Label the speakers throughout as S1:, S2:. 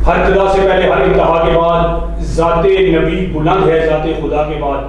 S1: ہر ابتدا سے پہلے ہر انتہا کے بعد ذات نبی بلند ہے ذات خدا کے بعد،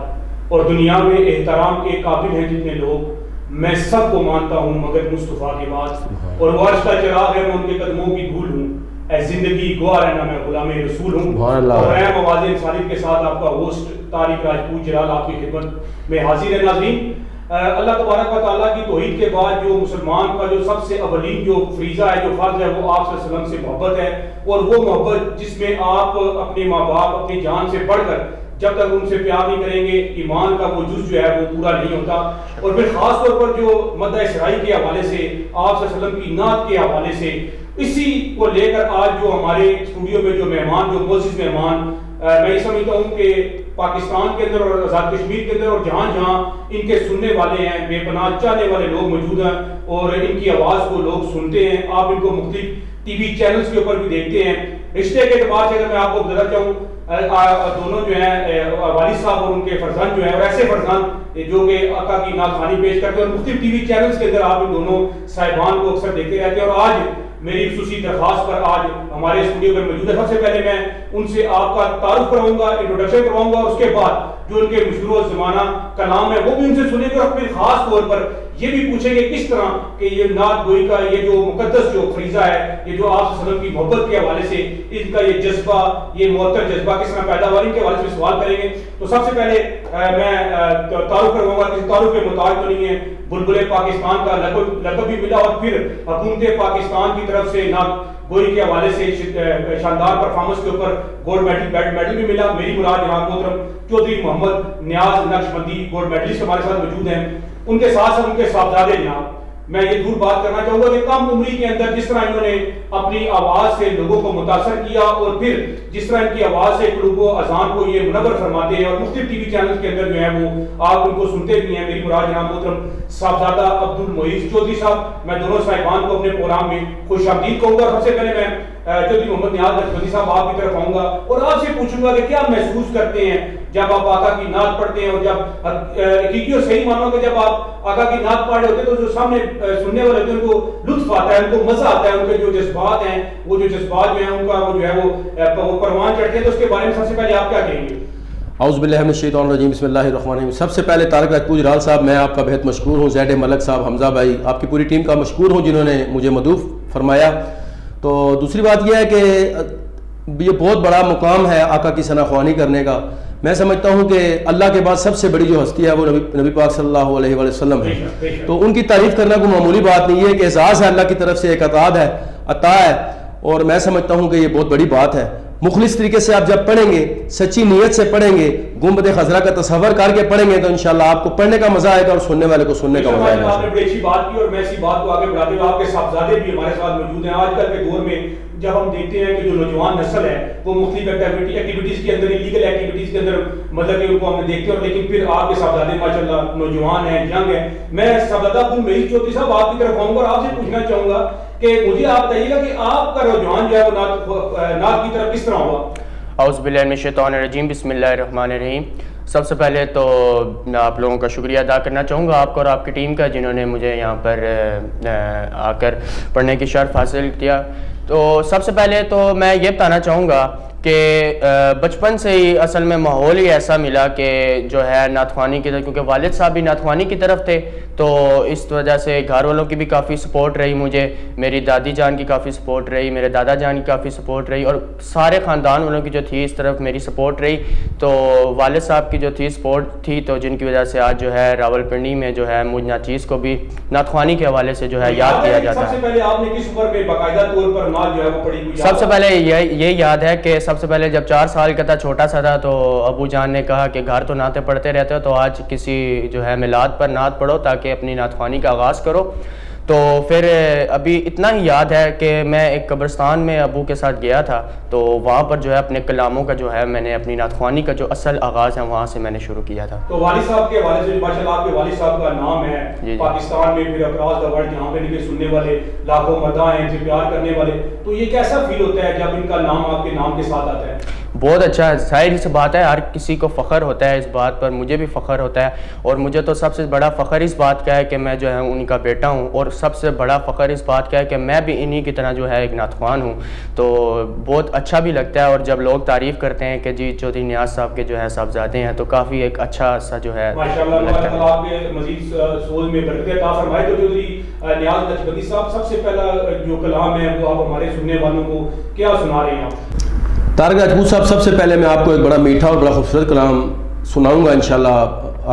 S1: اور دنیا میں احترام کے قابل ہیں جتنے لوگ، میں سب کو مانتا ہوں مگر مصطفیٰ کے بعد، اور وہ عرش کا چراغ ہے، میں ان کے قدموں کی دھول ہوں، اے زندگی گواہ رہنا میں غلام رسول ہوں۔ اور میں موازی انسانیت کے ساتھ آپ کا ہوسٹ طارق راجپوت جلال آپ کی خدمت میں حاضر ہے۔ ناظرین، اللہ تبارک و تعالیٰ کی توحید کے بعد جو مسلمان کا جو سب سے اولین جو فریضہ ہے، جو فرض ہے، وہ آپ صلی اللہ علیہ وسلم سے محبت ہے، اور وہ محبت جس میں آپ اپنے ماں باپ، اپنی جان سے بڑھ کر جب تک ان سے پیار نہیں کریں گے، ایمان کا وہ جز جو ہے وہ پورا نہیں ہوتا۔ اور پھر خاص طور پر جو مدح اسرائی کے حوالے سے، آپ صلی اللہ علیہ وسلم کی نعت کے حوالے سے، اسی کو لے کر آج جو ہمارے اسٹوڈیو میں جو مہمان، جو معزز مہمان، میں یہ سمجھتا ہوں کہ پاکستان کے اندر اور آزاد کشمیر کے اندر اور جہاں جہاں ان کے سننے والے ہیں، بے پناہ چاہنے والے لوگ موجود ہیں، اور ان کی آواز کو لوگ سنتے ہیں۔ آپ ان کو مختلف ٹی وی چینلز کے اوپر بھی دیکھتے ہیں۔ رشتے کے اعتبار سے اگر میں آپ کو بتانا چاہوں، دونوں جو ہیں والد صاحب اور ان کے فرزند جو ہیں، اور ایسے فرزند جو کہ آقا کی نعت خوانی پیش کرتے ہیں، اور مختلف ٹی وی چینلز کے اندر آپ ان دونوں صاحبان کو اکثر دیکھتے رہتے ہیں۔ اور آج میری خصوصی درخواست پر آج ہمارے اسٹوڈیو میں موجود ہے۔ سب سے پہلے میں ان سے آپ کا تعارف کراؤں گا، انٹروڈکشن کرواؤں گا، اور اس کے بعد جو ان کے مشہور زمانہ کلام ہے وہ بھی ان سے سنیں گے، اور پھر خاص طور پر یہ بھی پوچھیں گے کس طرح کہ یہ نعت گوئی کا یہ جو مقدس جو فریضہ ہے، یہ جو آپ صلی اللہ علیہ وسلم کی محبت کے حوالے سے ان کا یہ جذبہ، یہ معطر جذبہ کس طرح پیدا ہوا، ان کے حوالے سے سوال کریں گے۔ تو سب سے پہلے میں تعارف کرواؤں گا، کسی تعارف کے محتاج تو نہیں ہے، بلبل پاکستان کا لقب بھی ملا، اور پھر حکومت پاکستان کی طرف سے نعت گوئی کے حوالے سے شاندار پرفارمنس کے اوپر گولڈ میڈل بھی ملا۔ میری مراد جناب محترم چودھری محمد نیاز نقشبندی گولڈ میڈلسٹ ہمارے ساتھ موجود ہیں۔ ان کے ساتھ ساتھ ان کے صاحبزادے جناب، میں یہ دور بات کرنا چاہوں گا کہ کم عمری کے اندر جس طرح انہوں نے اپنی آواز سے لوگوں کو متاثر کیا، اور پھر جس طرح ان کی آواز سے قلوب و اذان کو یہ منور فرماتے ہیں، اور مختلف ٹی وی چینلز کے اندر جو ہے وہ آپ ان کو سنتے بھی ہیں۔ میری مراد جناب محترم صاحبزادہ عبد المعیز چودھری صاحب، میں دونوں صاحبان کو اپنے پروگرام میں خوش آمدید کہوں گا۔ سب سے پہلے میں چودھری محمد نیاز نقشبندی صاحب آپ کی طرف آؤں گا، اور آپ سے پوچھوں گا کہ کیا محسوس کرتے ہیں جب آپ آقا کی نعت پڑھتے ہیں، اور جب حقیقی اور صحیح مانو کہ جب آپ آقا کی نعت پڑھ رہے ہوتے ہیں تو جو سامنے سننے والے ہوتے ہیں ان کو لطف آتا ہے، ان کو مزہ آتا ہے، ان کے جو جذبات ہیں، وہ جو جذبات جو ہیں ان کا وہ جو ہے وہ پروان چڑھتے ہیں۔ تو اس کے بارے میں سب سے پہلے آپ کیا کہیں گے؟
S2: اعوذ باللہ من الشیطان الرجیم، بسم اللہ الرحمن الرحیم۔ سب سے پہلے طارق راجپوت جلال صاحب، میں آپ کا بہت مشکور ہوں، زید ملک صاحب، حمزہ بھائی، آپ کی پوری ٹیم کا مشکور ہوں جنہوں نے مجھے مدعو فرمایا۔ تو دوسری بات یہ ہے کہ یہ بہت بڑا مقام ہے آقا کی ثنا خوانی کرنے کا۔ میں سمجھتا ہوں کہ اللہ کے بعد سب سے بڑی جو ہستی ہے وہ نبی پاک صلی اللہ علیہ وآلہ وسلم ہے، تو ان کی تعریف کرنا کوئی معمولی بات نہیں ہے، کہ اعزاز ہے اللہ کی طرف سے، ایک عطا ہے، اور میں سمجھتا ہوں کہ یہ بہت بڑی بات ہے۔ مخلص طریقے سے آپ جب پڑھیں گے، سچی نیت سے پڑھیں گے، گنبد خضرا کا تصور کر کے پڑھیں گے، تو انشاءاللہ آپ کو پڑھنے کا مزہ آئے گا اور سننے والے کو سننے کا مزہ آئے گا۔
S1: آپ نے بڑی اچھی بات کی، اور میں اسی بات کو آگے بڑھاتے ہوئے آپ کے صاحبزادے بھی ہمارے ساتھ موجود ہیں۔ آج کل کے دور میں جب ہم دیکھتے ہیں کہ جو نوجوان نسل ہے وہ مختلف ایکٹیویٹیز کے اندر، لیگل ایکٹیویٹیز کے اندر مطلب کہ ان کو ہم نے دیکھتے ہیں، اور لیکن پھر آپ کے صاحبزادے ماشاءاللہ نوجوان ہیں، ینگ ہیں۔ میں صاحبزادہ عبد المعیز چودھری صاحب آپ کی طرف آؤں گا، اور آپ سے پوچھنا چاہوں گا کہ مجھے آپ بتائیے گا کہ آپ کا رجحان جو ہے وہ نعت کی طرف کس طرح ہوا؟
S3: اعوذ باللہ من الشیطان الرجیم، بسم اللہ الرحمن الرحیم۔ سب سے پہلے تو میں آپ لوگوں کا شکریہ ادا کرنا چاہوں گا، آپ کو اور آپ کی ٹیم کا، جنہوں نے مجھے یہاں پر آ کر پڑھنے کی شرف حاصل کیا۔ تو سب سے پہلے تو میں یہ بتانا چاہوں گا کہ بچپن سے ہی اصل میں ماحول ہی ایسا ملا کہ جو ہے نعت خوانی کی طرف، کیونکہ والد صاحب بھی نعت خوانی کی طرف تھے، تو اس وجہ سے گھر والوں کی بھی کافی سپورٹ رہی مجھے، میری دادی جان کی کافی سپورٹ رہی، میرے دادا جان کی کافی سپورٹ رہی، اور سارے خاندان والوں کی جو تھی اس طرف میری سپورٹ رہی۔ تو والد صاحب کی جو تھی سپورٹ تھی، تو جن کی وجہ سے آج جو ہے راولپنڈی میں جو ہے مجھ ناچیز کو بھی نعت خوانی کے حوالے سے جو ہے یاد کیا جاتا ہے۔
S1: سب سے پہلے آپ نے کس عمر میں باقاعدہ طور پر نعت جو ہے وہ پڑھی ہوئی؟
S3: سب سے پہلے یہ یاد ہے کہ سب سے پہلے جب 4 سال کا تھا، چھوٹا سا تھا، تو ابو جان نے کہا کہ گھر تو نعتیں پڑھتے رہتے ہو، تو آج کسی جو ہے میلاد پر نعت پڑھو تاکہ اپنی نعت خوانی کا آغاز کرو۔ تو پھر ابھی اتنا ہی یاد ہے کہ میں ایک قبرستان میں ابو کے ساتھ گیا تھا، تو وہاں پر جو ہے اپنے کلاموں کا جو ہے میں نے اپنی نعت خوانی کا جو اصل آغاز ہے وہاں سے میں نے شروع کیا تھا۔
S1: تو والد صاحب کے حوالے سے ماشاءاللہ آپ کے والد صاحب کا نام ہے پاکستان میں، پھر اکراس دا ورلڈ، جہاں پہ ان کے سننے والے لاکھوں مداح ہیں، ان سے پیار کرنے والے، تو یہ کیسا فیل ہوتا ہے جب ان کا نام آپ کے نام کے ساتھ آتا ہے؟
S3: بہت اچھا ہے. ظاہر سی بات ہے ہر کسی کو فخر ہوتا ہے اس بات پر, مجھے بھی فخر ہوتا ہے, اور مجھے تو سب سے بڑا فخر اس بات کا ہے کہ میں جو ہے ان کا بیٹا ہوں, اور سب سے بڑا فخر اس بات کا ہے کہ میں بھی انہی کی طرح جو ہے ایک نعت خوان ہوں. تو بہت اچھا بھی لگتا ہے, اور جب لوگ تعریف کرتے ہیں کہ جی چودھری نیاز صاحب کے جو ہے صاحبزادے ہیں, تو کافی ایک اچھا سا جو ہے
S1: ماشاءاللہ. اللہ تعالیٰ آپ کے مزید سوز میں برکت عطا فرمائے. تو چودھری نیاز لجپتی صاحب, سب سے پہلا جو کلام ہے وہ آپ ہمارے سننے والوں کو کیا سنا رہے ہیں آپ؟
S2: طارق راجپوت صاحب, سب سے پہلے میں آپ کو ایک بڑا میٹھا اور بڑا خوبصورت کلام سناؤں گا انشاءاللہ.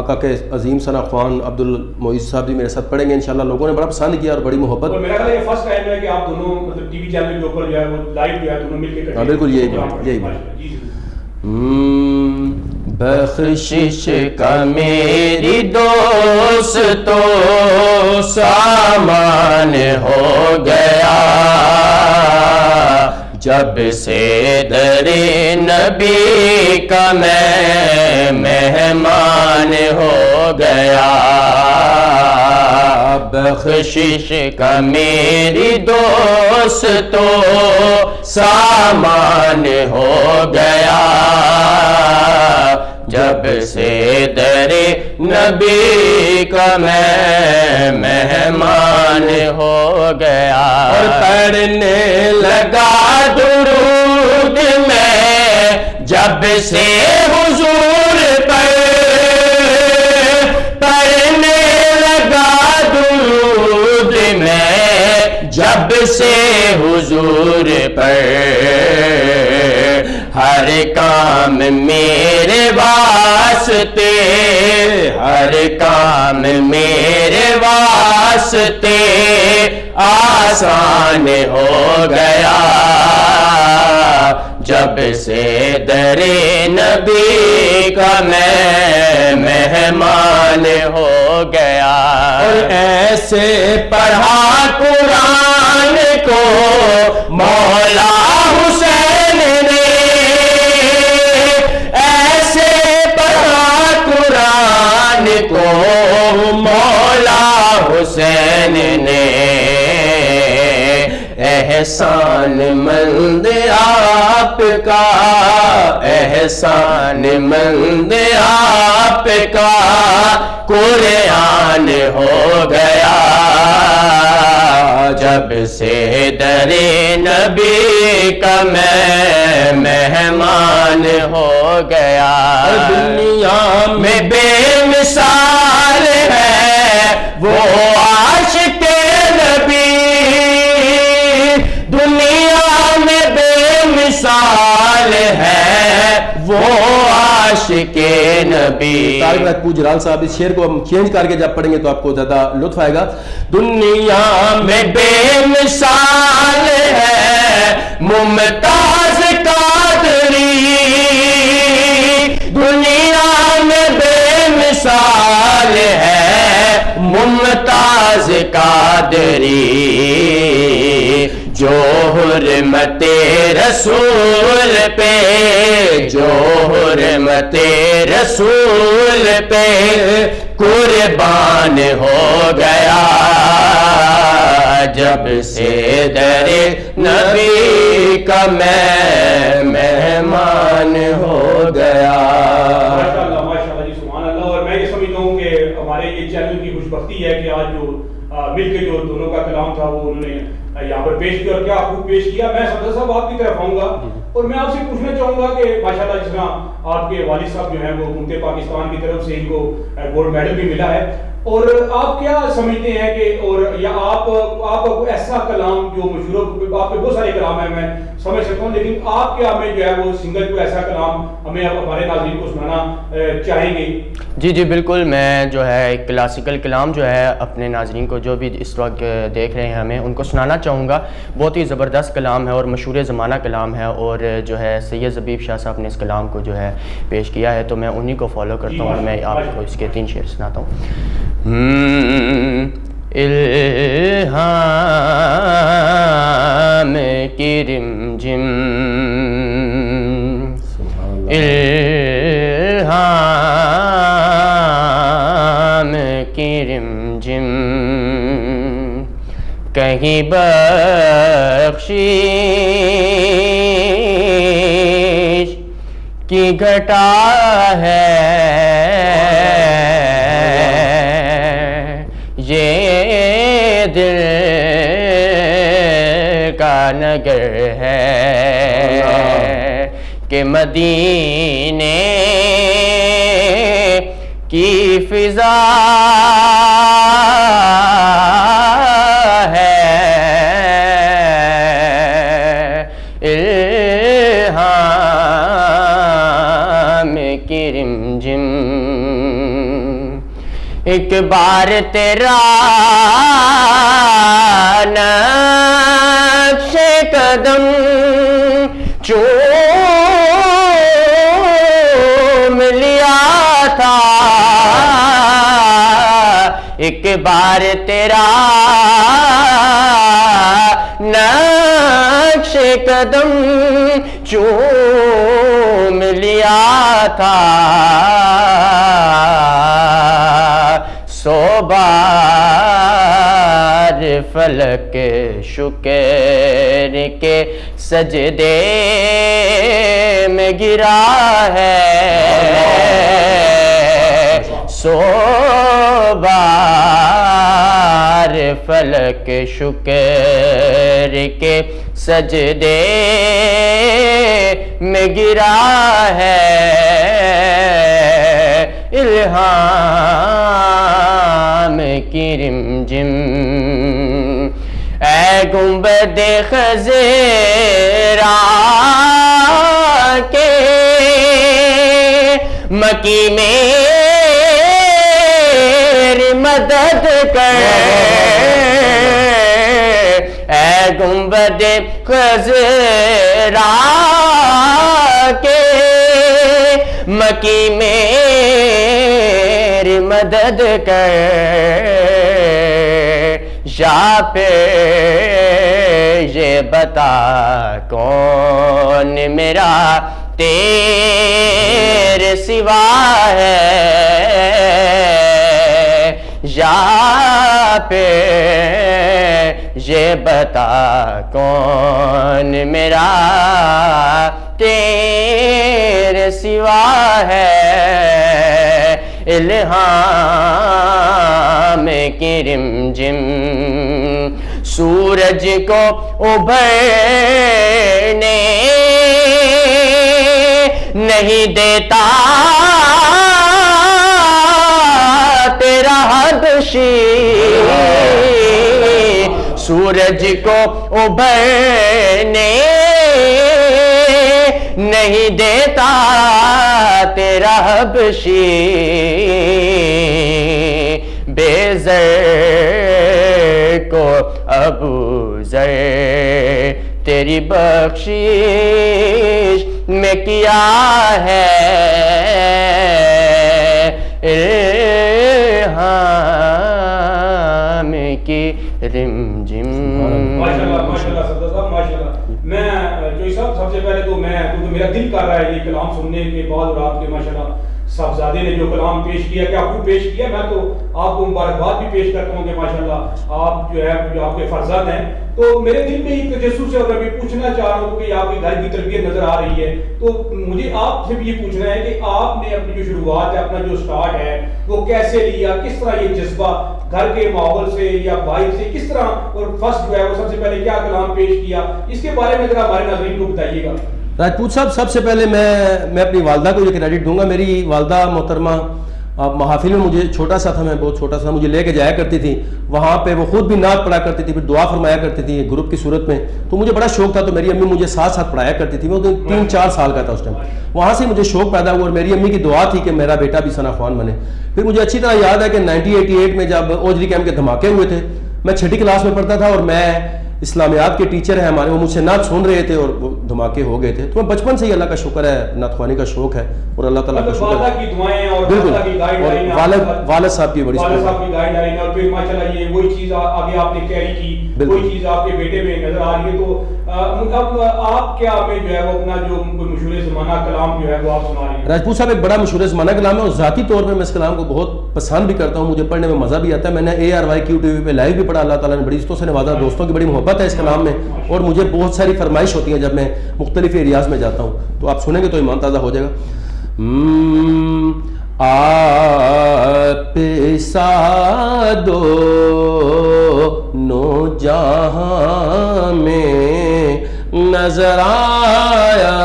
S2: آقا کے عظیم ثنا خوان عبد المعیز صاحب بھی میرے ساتھ پڑھیں گے انشاءاللہ. لوگوں نے بڑا پسند کیا اور بڑی محبت.
S1: اور میرا خیال ہے یہ فرسٹ ٹائم ہے کہ آپ دونوں مطلب ٹی وی چینل کے اوپر جو ہے وہ لائیو جو ہے دونوں مل کے.
S2: ہاں بالکل یہی بخشش کا میری دوستو سامان ہو گیا, جب سے در نبی کا میں مہمان ہو گیا. بخشش کا میری دوستو سامان ہو گیا, جب سے در نبی کا میں مہمان ہو گیا. اور پڑھنے لگا درود میں جب سے حضور پر, پڑھنے لگا درود میں جب سے حضور پر, ہر کام میرے واسطے, ہر کام میرے واسطے آسان ہو گیا, جب سے در نبی کا میں مہمان ہو گیا. اور ایسے پڑھا قرآن کو مولا حسین نے, ایسے پڑھا قرآن کو مولا حسین نے, احسان مند آپ کا, احسان مند آپ کا قرآن ہو گیا, جب سے در نبی کا میں مہمان ہو گیا. دنیا میں بے مثال ہے وہ عاشق نبی, دنیا میں بے مثال ہے وہ عاشق نبی. طارق راجپوت جلال صاحب اس شعر کو ہم چینج کر کے جب پڑھیں گے تو آپ کو زیادہ لطف آئے گا. دنیا میں بے مثال ہے ممتاز قادری, دنیا میں بے مثال ہے ممتاز قادری, جو حرمت رسول پہ, جو حرمت رسول پہ قربان ہو گیا, جب سے در نبی کا میں مہمان ہو گیا.
S1: ماشاءاللہ ماشاءاللہ جی, سبحان اللہ. اور میں یہ سمجھتا ہوں کہ ہمارے یہ چینل کی خوش بختی ہے کہ آج جو مل کے جو دونوں کا کلام تھا وہ انہوں نے یہاں پر پیش کیا, اور کیا خوب پیش کیا. میں صدر صاحب آپ کی طرف آؤں گا اور میں آپ سے پوچھنا چاہوں گا کہ ماشاءاللہ جس طرح آپ کے والد صاحب جو ہیں وہ حکومت پاکستان کی طرف سے ان کو گولڈ میڈل بھی ملا ہے, اور آپ کیا سمجھتے ہیں کہ, اور یا آپ ایسا کلام جو مشہور, آپ کے بہت سارے کلام ہیں میں سمجھ سکتا ہوں, لیکن آپ کیا ہمیں جو ہے وہ سنگل کو ایسا کلام ہمیں ہمارے ناظرین کو سنانا چاہیں گے؟
S3: جی جی بالکل, میں جو ہے ایک کلاسیکل کلام جو ہے اپنے ناظرین کو جو بھی اس وقت دیکھ رہے ہیں ہمیں ان کو سنانا چاہوں گا. بہت ہی زبردست کلام ہے اور مشہور زمانہ کلام ہے, اور جو ہے سید زبیب شاہ صاحب نے اس کلام کو جو ہے پیش کیا ہے, تو میں انہی کو فالو کرتا ہوں اور میں آپ کو اس کے 3 شعر سناتا ہوں. الہام کی رمجم, الہام کی رمجم, کہیں بخشش کی گھٹا ہے یہ دل کا نگر ہے کہ مدینے کی فضا ہے الہام کی رمجم ایک بار تیرا نقش قدم چوم لیا تھا ایک بار تیرا نقش قدم چوم لیا تھا سو بار فلک شکر کے سجدے میں گرا ہے سو بار فلک شکر کے سجدے میں گرا ہے الہام کی رمجم اے گنبد خضرا کے مکی میری مدد کر اے گنبد خضرا کے مکی میری مدد کر یا پہ یہ بتا کون میرا تیرے سوا ہے یا پہ یہ بتا کون میرا تیرے سوا ہے الہام کی رمجم سورج کو ابھرنے نہیں دیتا تیرا حبشی سورج کو ابھرنے نہیں دیتا تیرا حبشی بے زر کو ابو زر تیری بخشش میں کیا ہے الہام کی رمجم
S1: ماشاءاللہ ماشاءاللہ صدر صاحب ماشاءاللہ میں جوئی صاحب سب سے پہلے تو میں کیونکہ میرا دل کر رہا ہے یہ کلام سننے کے بعد اور آپ کے ماشاءاللہ صاحبزادے نے جو کلام پیش کیا کیا خوب پیش کیا میں تو آپ کو مبارکباد بھی پیش کرتا ہوں کہ ماشاءاللہ آپ جو ہے جو آپ کے فرزند ہیں تو میرے دل میں ایک تجسس ہے اور میں بھی پوچھنا چاہ رہا ہوں کہ آپ کے گھر کی تربیت نظر آ رہی ہے تو مجھے آپ سے بھی یہ پوچھنا ہے کہ آپ نے اپنی جو شروعات ہے اپنا جو سٹارٹ ہے وہ کیسے لیا کس طرح یہ جذبہ گھر کے ماحول سے یا بھائی سے کس طرح اور فرسٹ جو ہے وہ سب سے پہلے کیا کلام پیش کیا اس کے بارے میں ذرا ہمارے ناظرین کو بتائیے گا
S2: راجپوت صاحب سب سے پہلے میں اپنی والدہ کو یہ کریڈٹ دوں گا میری والدہ محترمہ محافل میں مجھے چھوٹا سا تھا میں بہت چھوٹا سا مجھے لے کے جایا کرتی تھی وہاں پہ وہ خود بھی نعت پڑھا کرتی تھی پھر دعا فرمایا کرتی تھی گروپ کی صورت میں تو مجھے بڑا شوق تھا تو میری امی مجھے ساتھ ساتھ پڑھایا کرتی تھی میں 3-4 سال کا تھا اس ٹائم وہاں سے مجھے شوق پیدا ہوا اور میری امی کی دعا تھی کہ میرا بیٹا بھی ثنا خوان بنے پھر مجھے اچھی طرح یاد ہے کہ 1988 میں جب اوجری کیمپ کے دھماکے ہوئے تھے میں 6ٹھی کلاس میں پڑھتا تھا اور میں اسلامیات کے ٹیچر ہیں ہمارے وہ مجھ سے نعت سن رہے تھے اور وہ دھماکے ہو گئے تھے تو میں بچپن سے ہی اللہ کا شکر ہے نعت خوانی کا شوق ہے اور اللہ تعالیٰ کا شکر ہے بالکل والد صاحب کی بڑی
S1: والد صاحب کی گائیڈ لائن اور پھر ماشاءاللہ یہ وہی چیز آگے آپ نے کیری کی کوئی چیز آپ کے بیٹے میں نظر آ رہی ہے، تو اب آپ کیا ہمیں جو ہے وہ اپنا جو مشہور زمانہ کلام جو ہے وہ آپ سنا رہی ہیں؟
S2: راجپوت صاحب ایک بڑا مشہور زمانہ کلام ہے، اور ذاتی طور پہ میں اس کلام کو بہت پسند بھی کرتا ہوں، مجھے پڑھنے میں مزہ بھی آتا ہے. میں نے ARYQ TV پہ لائیو بھی پڑھا، اللہ تعالیٰ نے بڑی عزتوں سے نوازا، دوستوں کی بڑی محبت ہے اس کلام میں، اور مجھے بہت ساری فرمائش ہوتی ہیں جب میں مختلف ایریاز میں جاتا ہوں. تو آپ سنیں گے تو ایمان تازہ ہو جائے گا. آپ سادو نو جہاں میں نظر آیا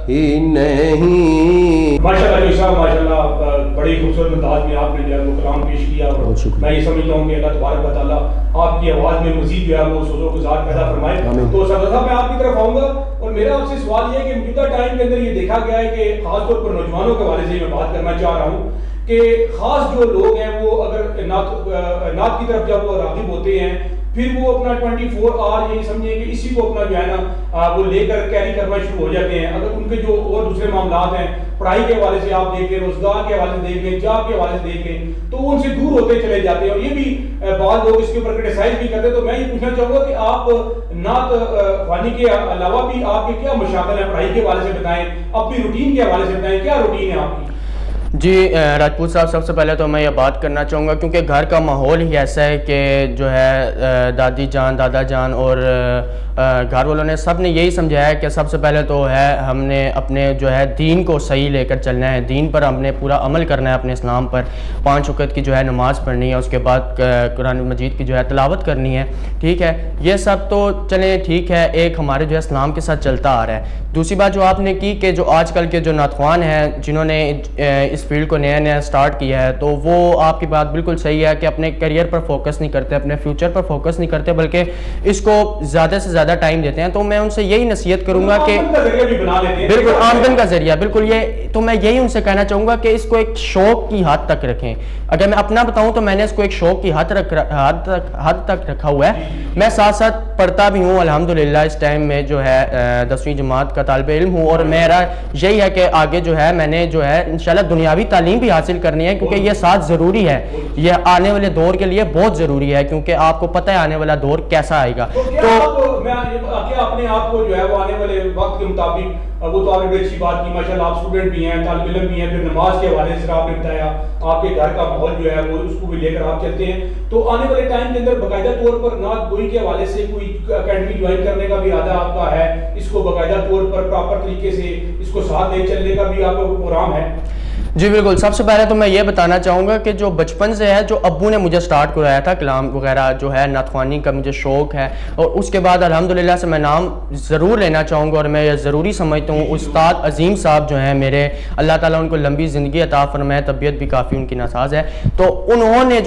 S2: ہی نہیں.
S1: ماشاءاللہ جو صاحب ماشاءاللہ بڑی خوبصورت انداز میں آپ نے جو ہے وہ کلام پیش کیا، اور میں یہ سمجھتا ہوں کہ اللہ تبارک و تعالیٰ آپ کی آواز میں مزید جو ہے وہ سوز و گزار پیدا فرمائے. تو سردار صاحب میں آپ کی طرف آؤں گا، اور میرا آپ سے سوال یہ ہے کہ موجودہ ٹائم کے اندر یہ دیکھا گیا ہے کہ خاص طور پر نوجوانوں کے حوالے سے میں بات کرنا چاہ رہا ہوں کہ خاص جو لوگ ہیں وہ اگر نعت کی طرف جب وہ راغب ہوتے ہیں، پھر وہ اپنا 24 آور یہ سمجھیں کہ اسی کو اپنا جو ہے نا وہ لے کر کیری کرنا شروع ہو جاتے ہیں. اگر ان کے جو اور دوسرے معاملات ہیں، پڑھائی کے حوالے سے آپ دیکھیں، روزگار کے حوالے سے دیکھیں، جاب کے حوالے سے دیکھیں، تو وہ ان سے دور ہوتے چلے جاتے ہیں. اور یہ بھی بعض لوگ اس کے اوپر کرٹیسائز بھی کرتے ہیں. تو میں یہ پوچھنا چاہوں گا کہ آپ نعت خوانی کے علاوہ بھی آپ کے کیا مشاغل ہیں، پڑھائی کے حوالے سے بتائیں، اپنی روٹین کے حوالے سے بتائیں، کیا روٹین ہے آپ کی؟
S3: جی راجپوت صاحب، سب سے پہلے تو میں یہ بات کرنا چاہوں گا کیونکہ گھر کا ماحول ہی ایسا ہے کہ جو ہے دادی جان، دادا جان اور گھر والوں نے سب نے یہی سمجھایا ہے کہ سب سے پہلے تو ہے ہم نے اپنے جو ہے دین کو صحیح لے کر چلنا ہے، دین پر ہم نے پورا عمل کرنا ہے، اپنے اسلام پر 5 وقت کی جو ہے نماز پڑھنی ہے، اس کے بعد قرآن مجید کی جو ہے تلاوت کرنی ہے. ٹھیک ہے، یہ سب تو چلیں ٹھیک ہے، ایک ہمارے جو ہے اسلام کے ساتھ چلتا آ رہا ہے. دوسری بات جو آپ نے کی کہ جو آج کل کے جو نعت خوان ہیں جنہوں نے اس فیلڈ کو نیا سٹارٹ کیا ہے، تو وہ آپ کی بات بالکل صحیح ہے کہ اپنے کیریئر پر فوکس نہیں کرتے، اپنے فیوچر پر فوکس نہیں کرتے، بلکہ اس کو زیادہ سے زیادہ ٹائم دیتے ہیں. تو میں ان سے یہی نصیحت کروں گا کہ بالکل آمدن کا ذریعہ، بالکل یہ تو میں یہی ان سے کہنا چاہوں گا کہ اس کو ایک شوق کی حد تک رکھیں. اگر میں اپنا بتاؤں تو میں نے اس کو ایک شوق کی حد تک رکھا ہوا ہے. میں ساتھ ساتھ پڑھتا بھی ہوں الحمدللہ، اس ٹائم میں جو ہے 10ویں جماعت کا طالب علم ہوں، اور میرا یہی ہے کہ آگے جو ہے میں نے جو ہے انشاءاللہ دنیاوی تعلیم بھی حاصل کرنی ہے، کیونکہ یہ ساتھ ضروری ہے، یہ آنے والے دور کے لیے بہت ضروری ہے، کیونکہ آپ کو پتہ ہے آنے والا دور کیسا آئے گا. تو
S1: کیا اپنے آپ کو جو ہے وہ آنے والے وقت کے مطابق، وہ تو آپ نے بڑی اچھی بات کی ماشاءاللہ، آپ اسٹوڈنٹ بھی ہیں، طالب علم بھی ہیں، پھر نماز کے حوالے سے آپ نے بتایا آپ کے گھر کا ماحول جو ہے وہ اس کو بھی لے کر آپ چلتے ہیں. تو آنے والے ٹائم کے اندر باقاعدہ طور پر نعت گوئی کے حوالے سے کوئی اکیڈمی جوائن کرنے کا بھی ارادہ آپ کا ہے، اس کو باقاعدہ طور پر پراپر طریقے سے اس کو ساتھ لے چلنے کا بھی آپ کا پروگرام ہے؟
S3: جی بالکل. سب سے پہلے تو میں یہ بتانا چاہوں گا کہ جو بچپن سے ہے، جو ابو نے مجھے سٹارٹ کرایا تھا کلام وغیرہ جو ہے نعت خوانی کا مجھے شوق ہے، اور اس کے بعد الحمدللہ سے میں نام ضرور لینا چاہوں گا، اور میں یہ ضروری سمجھتا ہوں استاد عظیم صاحب جو ہیں میرے، اللہ تعالیٰ ان کو لمبی زندگی عطا فرمائے، طبیعت بھی کافی ان کی ناساز ہے، تو انہوں نے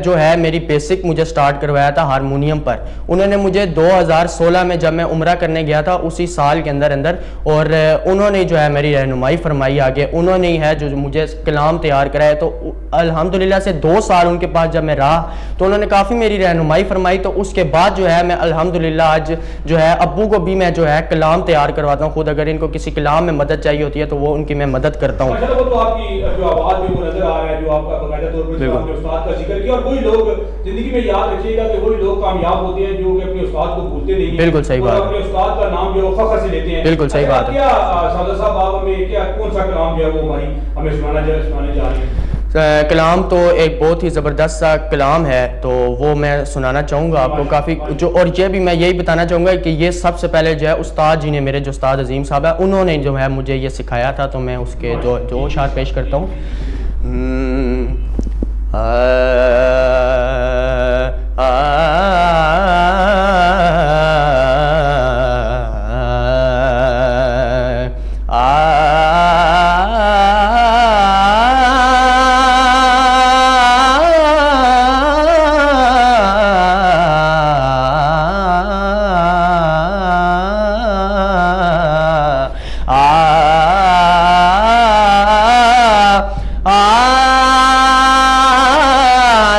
S3: جو ہے میری بیسک مجھے سٹارٹ کروایا تھا ہارمونیم پر. انہوں نے مجھے 2016 میں جب میں عمرہ کرنے گیا تھا اسی سال کے اندر اور انہوں نے جو ہے میری رہنمائی فرمائی آگے، انہوں نے ہی ہے جو مجھے کلام تیار کرا ہے. تو الحمدللہ سے 2 سال ان کے پاس جب میں رہا تو انہوں نے کافی میری رہنمائی فرمائی. تو اس کے بعد جو ہے میں الحمدللہ آج جو ہے ابو کو بھی میں جو ہے کلام تیار کرواتا ہوں خود. اگر ان کو کسی کلام میں مدد چاہیے ہوتی ہے تو وہ ان کی میں مدد کرتا ہوں.
S1: وہ تو آپ کی جو آواز میں وہ نظر آ رہا ہے، جو آپ کا باقاعدہ طور پر اپنے استاد کا ذکر کیا، اور وہی لوگ زندگی میں یاد رکھیے گا کہ وہی لوگ کامیاب ہوتے ہیں جو کہ اپنے استاد کو بھولتے نہیں ہیں.
S3: بالکل صحیح بات،
S1: اپنے استاد کا نام جو فخر سے لیتے ہیں.
S3: بالکل صحیح بات ہے.
S1: کیا سعادت صاحب آپ ہمیں کیا کون سا کلام جو ہے وہ ہمیں سنانے جا رہے ہیں؟
S3: کلام تو ایک بہت ہی زبردست سا کلام ہے، تو وہ میں سنانا چاہوں گا آپ کو کافی جو. اور یہ بھی میں یہی بتانا چاہوں گا کہ یہ سب سے پہلے جو ہے استاد جی نے، میرے جو استاد عظیم صاحب ہے، انہوں نے جو ہے مجھے یہ سکھایا تھا. تو میں اس کے جو اشعار پیش کرتا ہوں.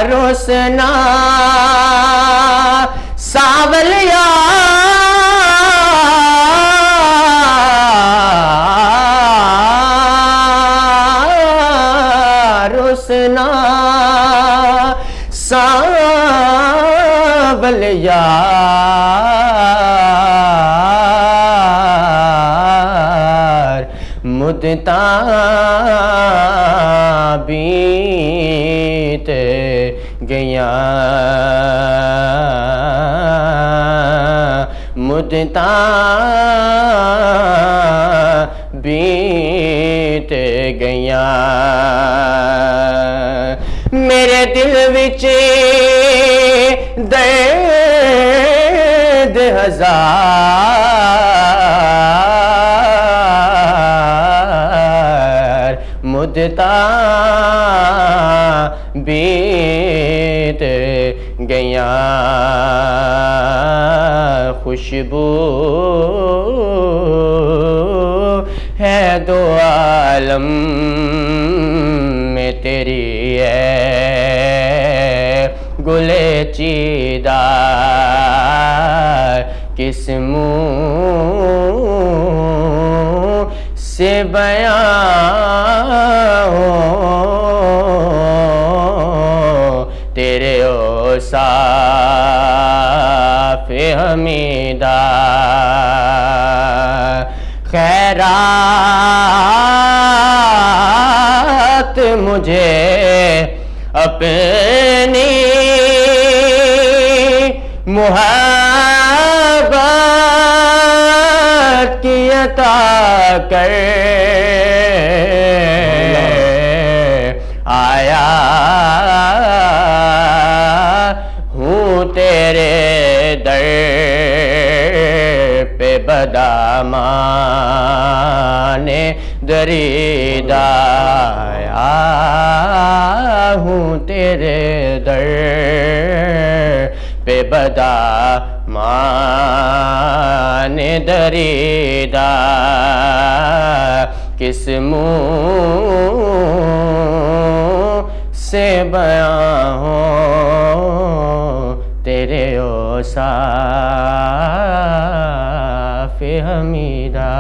S3: روسنا ساولیا روسنا ساولیا بول یار مدتاں بیت گیاں مدتاں بیت گیاں میرے دل وچ درد ہزار مدتاں بیت گیاں خوشبو ہے دو عالم میں تیری ہے گلے چیدار کس منہ سے بیان ہو تیرے اوصاف حمیدہ خیرات مجھے اپنی محبت کی عطا کر آیا ہوں تیرے در پہ بدامان دریدہ آیا ہوں تیرے در پہ بدامان دریدہ کس منہ سے بیان ہو تیرے اوصاف حمیدہ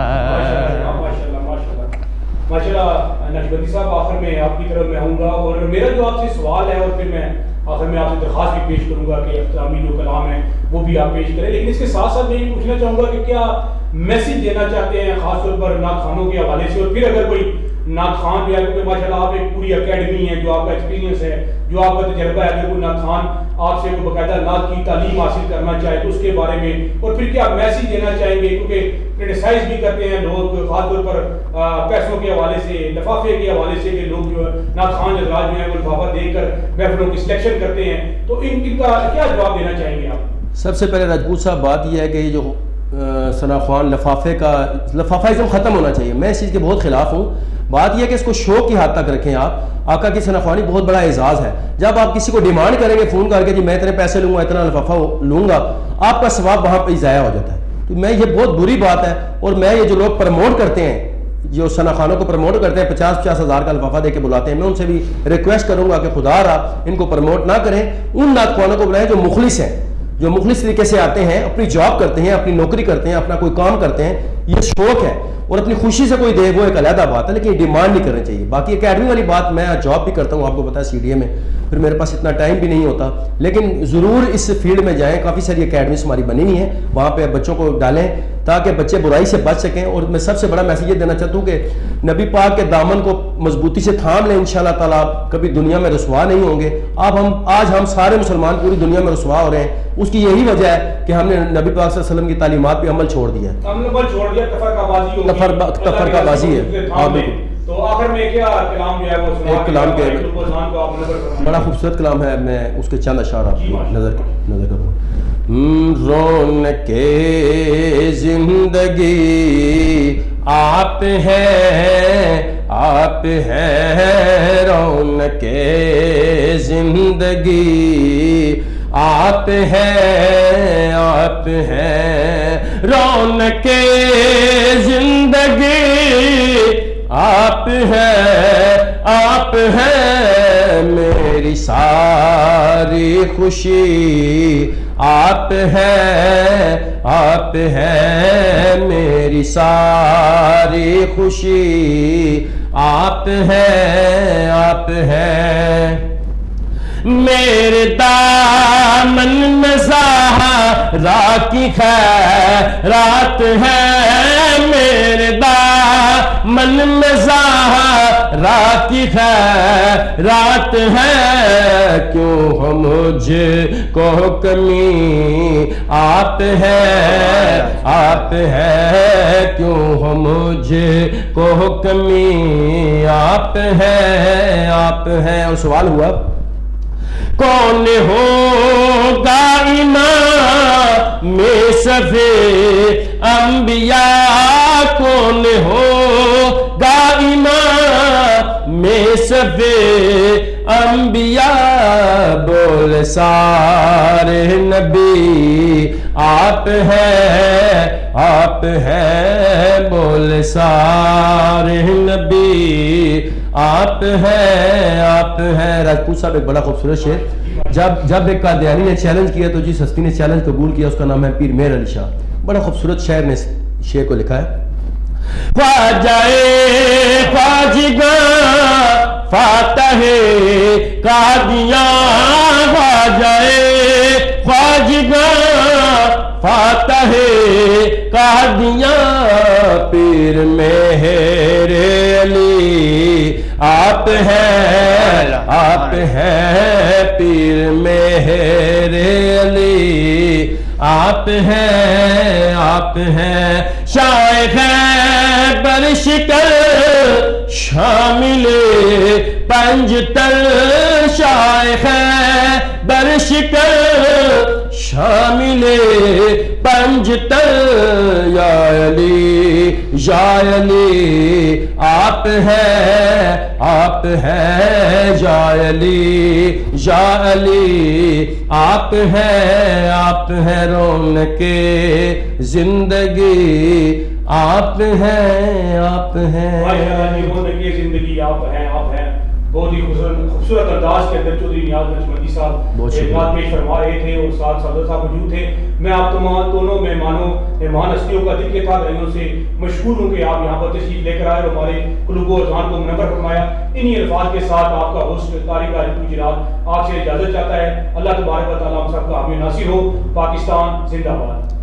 S1: ماشاءاللہ نقشبندی صاحب آخر میں آپ کی طرف میں آؤں گا اور میرا جو آپ سے سوال ہے اور پھر میں آخر میں آپ سے درخواست بھی پیش کروں گا کہ اختتامی جو کلام ہے وہ بھی آپ پیش کریں لیکن اس کے ساتھ ساتھ میں یہ پوچھنا چاہوں گا کہ کیا میسیج دینا چاہتے ہیں خاص طور پر نعت خوانوں کے حوالے سے اور پھر اگر کوئی نعت خوان بھی ہے کیونکہ ماشاءاللہ آپ ایک پوری اکیڈمی ہے جو آپ کا ایکسپیرینس ہے جو آپ کا تجربہ ہے اگر کوئی نعت خوان آپ سے کوئی باقاعدہ نعت کی تعلیم حاصل کرنا چاہے تو اس کے بارے میں اور پھر کیا میسیج دینا چاہیں گے کیونکہ کرٹیسائز بھی کرتے ہیں لوگ خاص طور پر پیسوں کے حوالے سے لفافے کے حوالے سے کہ لوگ جو ہے نعت خوان حضرات جو ہیں وہ لفافہ دے کر محفلوں کی سلیکشن کرتے ہیں تو ان کا کیا جواب دینا چاہیں گے آپ؟
S2: سب سے پہلے راجپوت صاحب بات یہ ہے کہ یہ جو ثنا خوان لفافہ ازم ختم ہونا چاہیے. میں اس چیز کے بہت خلاف ہوں. بات یہ ہے کہ اس کو شوق کی حد تک رکھیں. آپ آقا کی ثنا خوانی بہت بڑا اعزاز ہے. جب آپ کسی کو ڈیمانڈ کریں گے فون کر کے جی میں اتنے پیسے لوں گا اتنا لفافہ لوں گا, آپ کا ثواب وہاں پہ ضائع ہو جاتا ہے. تو میں یہ بہت بری بات ہے. اور میں یہ جو لوگ پروموٹ کرتے ہیں جو ثنا خوانوں کو پروموٹ کرتے ہیں 50-50 ہزار کا لفافہ دے کے بلاتے ہیں, میں ان سے بھی ریکویسٹ کروں گا کہ خدا را ان کو پروموٹ نہ کریں. ان نعت خوانوں کو بلائیں جو مخلص ہیں, جو مخلص طریقے سے آتے ہیں, اپنی جاب کرتے ہیں, اپنی نوکری کرتے ہیں, اپنا کوئی کام کرتے ہیں. یہ شوق ہے اور اپنی خوشی سے کوئی دے وہ ایک علیحدہ بات ہے, لیکن یہ ڈیمانڈ نہیں کرنا چاہیے. باقی اکیڈمی والی بات, میں جاب بھی کرتا ہوں آپ کو پتا ہے CDA میں, پھر میرے پاس اتنا ٹائم بھی نہیں ہوتا, لیکن ضرور اس فیلڈ میں جائیں. کافی ساری اکیڈمیز ہماری بنی ہوئی ہیں, وہاں پہ بچوں کو ڈالیں تاکہ بچے برائی سے بچ سکیں. اور میں سب سے بڑا میسیج یہ دینا چاہتا ہوں کہ نبی پاک کے دامن کو مضبوطی سے تھام لیں. انشاءاللہ تعالیٰ آپ کبھی دنیا میں رسوا نہیں ہوں گے. آج ہم سارے مسلمان پوری دنیا میں رسوا ہو رہے ہیں. اس کی یہی وجہ ہے کہ ہم نے نبی پاک صلی اللہ علیہ وسلم کی تعلیمات پہ عمل چھوڑ دیا ہے. تفرقہ بازی ہے.
S1: تو آخر میں کیا کلام جو ہے وہ
S2: ایک کلام کے بڑا خوبصورت کلام ہے, میں اس کے چند اشعار آپ کو نظر کروں. رونق زندگی آپ ہیں, آپ ہیں رونق زندگی آپ ہیں, آپ ہیں رونق زندگی آپ ہیں, آپ ہیں میری ساری خوشی آپ ہیں, آپ ہیں میری ساری خوشی آپ ہیں, آپ ہیں
S4: میرے دامن میں زہرا کی خیرات ہے، میرے دامن میں زہرا کی خیرات ہے، کیوں ہم مجھے کو کمی آپ ہے، آپ ہے، کیوں ہم مجھے کو کمی آپ ہے، آپ ہے۔ اور سوال ہوا کون ہوگا امام صفِ انبیاء، کون ہوگا امام صفِ انبیاء، بول سارے نبی آپ ہے، آپ ہے، بول سارے نبی آپ ہے، آپ ہے۔ راجپوت صاحب ایک بڑا خوبصورت شعر، جب ایک قادیانی نے چیلنج کیا تو جس ہستی نے چیلنج قبول کیا اس کا نام ہے پیر مہر علی شاہ۔ بڑا خوبصورت شاعر نے شعر کو لکھا ہے، خواجہ خواجگاں فاتح قادیان، خواجہ خواجگاں فاتح قادیان، پیر مہر علی آپ ہے، آپ ہے، پیر مہر علی آپ ہے، آپ ہے، شیخ برشکر شامل پنجتر، شیخ برشکر شامل پنجتر، یا علی یا علی آپ ہے، آپ ہے، یا علی یا علی آپ ہے، آپ ہے، رونق زندگی آپ ہے، آپ ہے۔
S1: رونق زندگی آپ ہیں، آپ ہیں۔ بہت ہی خوبصورت انداز کے اندر چودھری نیاز نقشبندی صاحب ایک بات پیش فرما رہے تھے اور ساتھ صدر صاحب موجود تھے۔ میں آپ تمام دونوں مہمان ہستیوں کا دل کے تھا رہیوں سے مشکور ہوں کہ آپ یہاں پر تشریف لے کر آئے اور ہمارے قلوب و اذہان کو منور فرمایا۔ انہی الفاظ کے ساتھ آپ کا ہوسٹ طارق راجپوت جناب آپ سے اجازت چاہتا ہے۔ اللہ تبارک و تعالیٰ ہم سب کا حامی و ناصر ہو۔ پاکستان زندہ باد۔